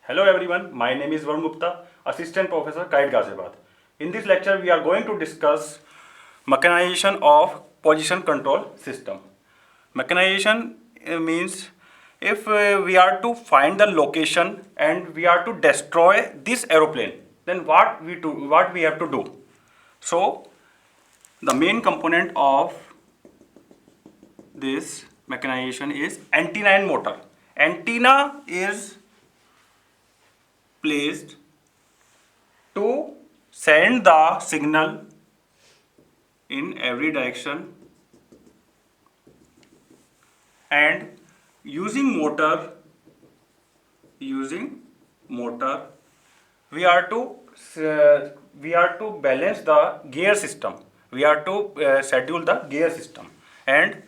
Hello everyone, my name is Varun Gupta, Assistant Professor, Kite Ghaziabad. In this lecture, we are going to discuss mechanization of position control system. Mechanization means if we are to find the location and we are to destroy this aeroplane, then what we have to do. So the main component of this mechanization is antenna and motor. Antenna is placed to send the signal in every direction, and using motor we are to balance the gear system. We are to schedule the gear system, and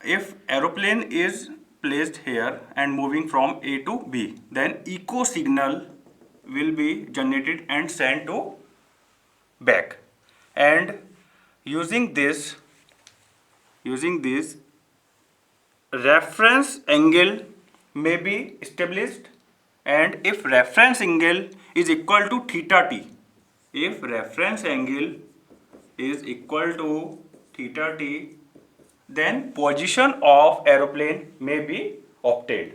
if aeroplane is placed here and moving from A to B, then echo signal will be generated and sent to back, and using this reference angle may be established, and if reference angle is equal to theta t, if reference angle is equal to theta t, then position of aeroplane may be obtained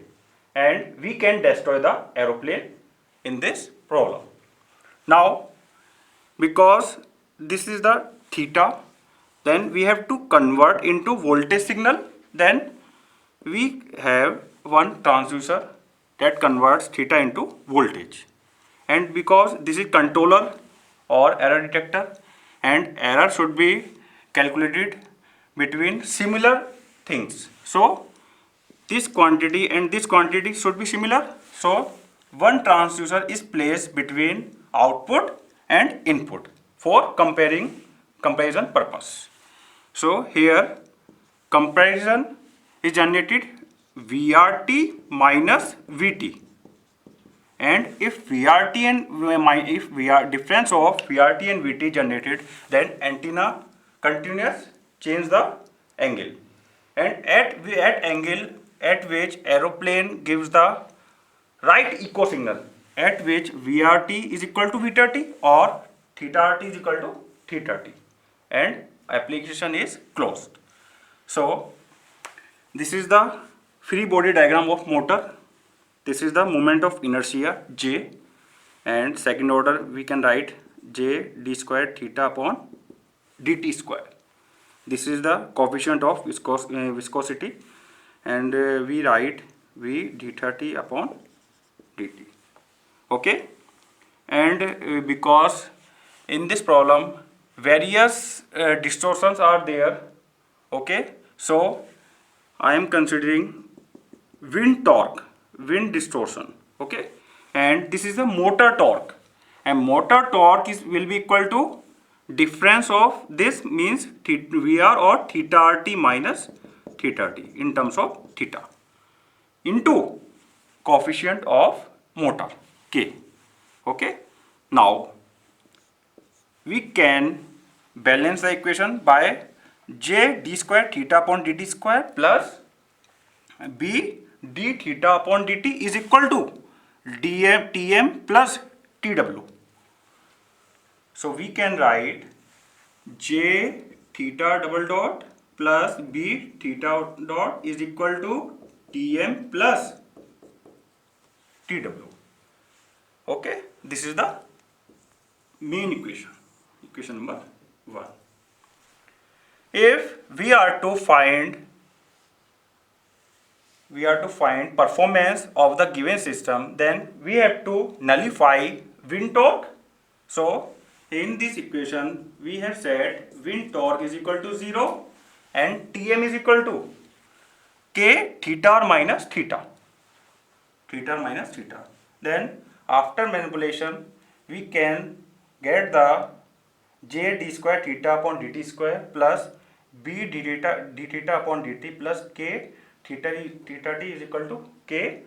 and we can destroy the aeroplane in this problem. Now, because this is the theta, then we have to convert into voltage signal. Then we have one transducer that converts theta into voltage, and because this is controller or error detector, and error should be calculated between similar things, so this quantity and this quantity should be similar. So one transducer is placed between output and input for comparison purpose. So here comparison is generated VRT minus VT, and if VRT and if VR difference of VRT and VT generated, then antenna continuous change the angle, and at angle at which aeroplane gives the right echo signal, at which VRT is equal to VT or theta t is equal to theta t, and application is closed. So this is the free body diagram of motor. This is the moment of inertia J, and second order we can write J d square theta upon dt square. This is the coefficient of viscosity, and we write V theta t upon dt. Okay, and because in this problem various distortions are there. Okay, so I am considering wind distortion. Okay, and this is the motor torque, and motor torque will be equal to difference of this means VR or theta RT minus theta T in terms of theta into coefficient of motor K. Okay, now we can balance the equation by J d square theta upon dt square plus B d theta upon dt is equal to Tm plus Tw. So we can write J theta double dot plus B theta dot is equal to Tm plus Tw. Okay, this is the main equation number 1. If we are to find performance of the given system, then we have to nullify wind torque. So in this equation we have said wind torque is equal to 0 and Tm is equal to K theta minus theta. Then after manipulation we can get the J d square theta upon dt square plus B d theta upon dt plus K theta t is equal to K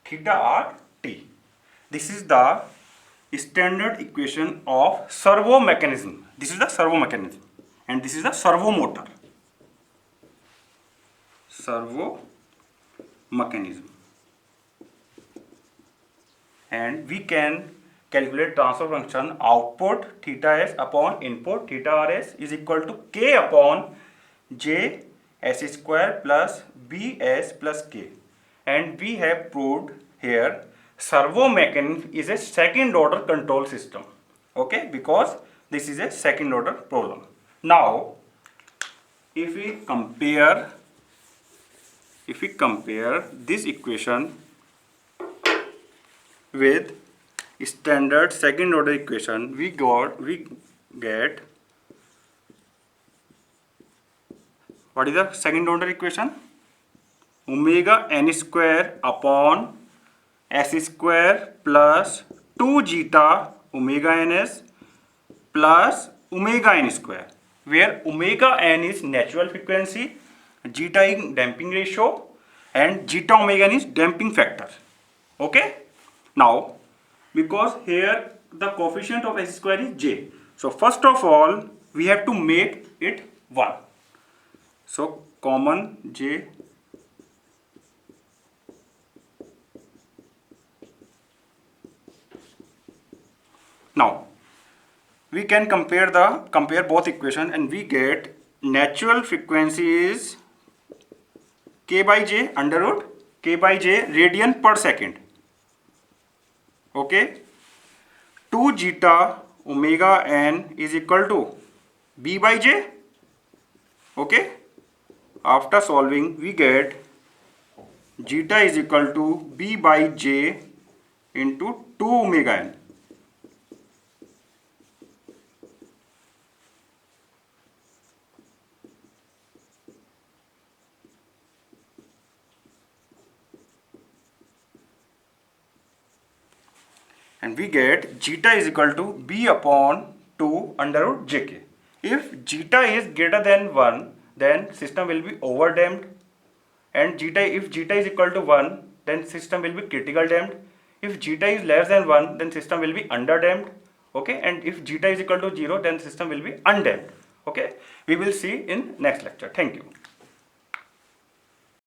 theta r t. This is the standard equation of servo mechanism. This is the servo mechanism, and this is the servo motor. Servo mechanism. and we can calculate transfer function output theta s upon input theta rs is equal to k upon j s square plus bs plus k. And we have proved here servo mechanism is a second order control system. Okay, because this is a second order problem. Now if we compare this equation with standard second order equation, we get what is the second order equation? Omega n square upon s square plus 2 zeta omega ns plus omega n square, where omega n is natural frequency, zeta is damping ratio, and zeta omega n is damping factor. Okay. Now, because here the coefficient of s square is j, so first of all we have to make it 1. So common j. Now we can compare both equations, and we get natural frequency is k by j under root k by j radian per second. Okay, 2 zeta omega n is equal to b by j. Okay, after solving we get zeta is equal to b by j into 2 omega n. And we get zeta is equal to b upon 2 under root jk. If zeta is greater than 1, then system will be overdamped, and if zeta is equal to 1, then system will be critical damped. If zeta is less than 1, then system will be underdamped. Okay, and if zeta is equal to 0, then system will be undamped. Okay, we will see in next lecture. Thank you.